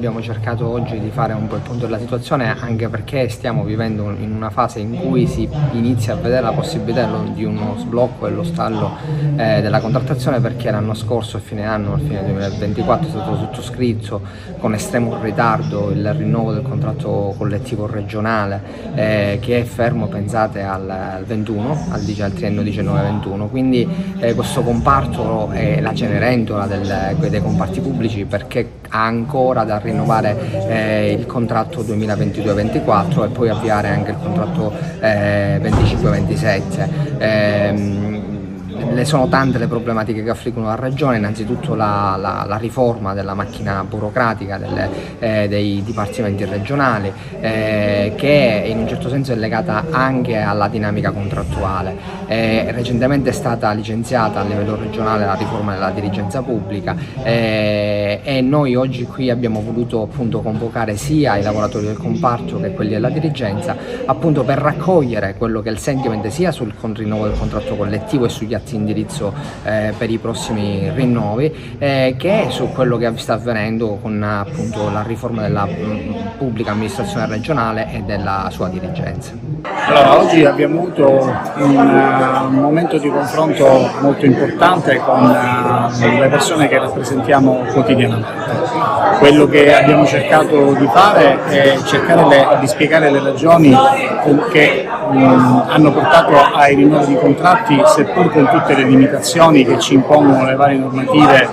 abbiamo cercato oggi di fare un po' il punto della situazione, anche perché stiamo vivendo in una fase in cui si inizia a vedere la possibilità di uno sblocco e lo stallo della contrattazione, perché l'anno scorso, a fine anno, al fine 2024, è stato sottoscritto con estremo ritardo il rinnovo del contratto collettivo regionale che è fermo, pensate, al 21, al triennio 19-21, quindi questo comparto è la Cenerentola dei comparti pubblici, perché ha ancora da rinnovare il contratto 2022-24 e poi avviare anche il contratto 25-27. Sono tante le problematiche che affliggono la Regione, innanzitutto la riforma della macchina burocratica dei dipartimenti regionali, che in un certo senso è legata anche alla dinamica contrattuale. Recentemente è stata licenziata a livello regionale la riforma della dirigenza pubblica e noi oggi qui abbiamo voluto appunto convocare sia i lavoratori del comparto che quelli della dirigenza, appunto per raccogliere quello che è il sentiment sia sul rinnovo del contratto collettivo e sugli atti indirizzo per i prossimi rinnovi, che su quello che sta avvenendo con appunto la riforma della pubblica amministrazione regionale e della sua dirigenza. Allora, oggi abbiamo avuto un momento di confronto molto importante con le persone che rappresentiamo quotidianamente. Quello che abbiamo cercato di fare è cercare di spiegare le ragioni che hanno portato ai rinnovi di contratti, seppur con tutte le limitazioni che ci impongono le varie normative,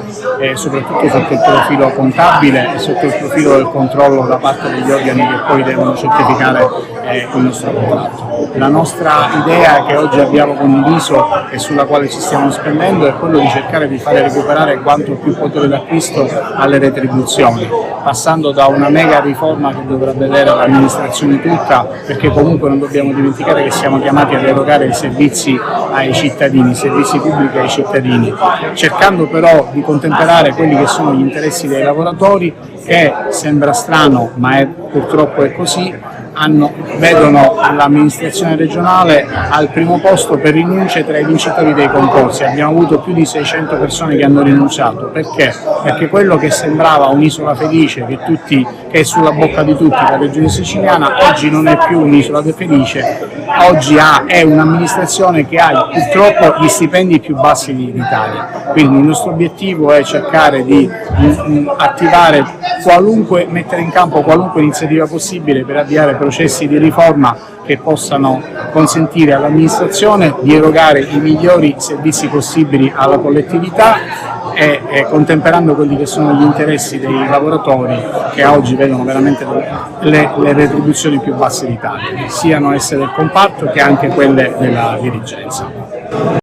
soprattutto sotto il profilo contabile e sotto il profilo del controllo da parte degli organi che poi devono certificare il nostro contratto. La nostra idea, che oggi abbiamo condiviso e sulla quale ci stiamo spendendo, è quello di cercare di fare recuperare quanto più potere d'acquisto alle retribuzioni, passando da una mega riforma che dovrà vedere l'amministrazione tutta, perché comunque non dobbiamo dimenticare che siamo chiamati ad erogare i servizi ai cittadini, i servizi pubblici ai cittadini, cercando però di contemperare quelli che sono gli interessi dei lavoratori, che sembra strano ma purtroppo è così, vedono l'amministrazione regionale al primo posto per rinunce tra i vincitori dei concorsi. Abbiamo avuto più di 600 persone che hanno rinunciato. Perché? Perché quello che sembrava un'isola felice che è sulla bocca di tutti, la regione siciliana, oggi non è più un'isola felice, oggi è un'amministrazione che ha purtroppo gli stipendi più bassi d'Italia. Quindi il nostro obiettivo è cercare di mettere in campo qualunque iniziativa possibile per avviare processi di riforma che possano consentire all'amministrazione di erogare i migliori servizi possibili alla collettività e contemperando quelli che sono gli interessi dei lavoratori, che oggi vedono veramente le retribuzioni più basse d'Italia, siano esse del comparto che anche quelle della dirigenza.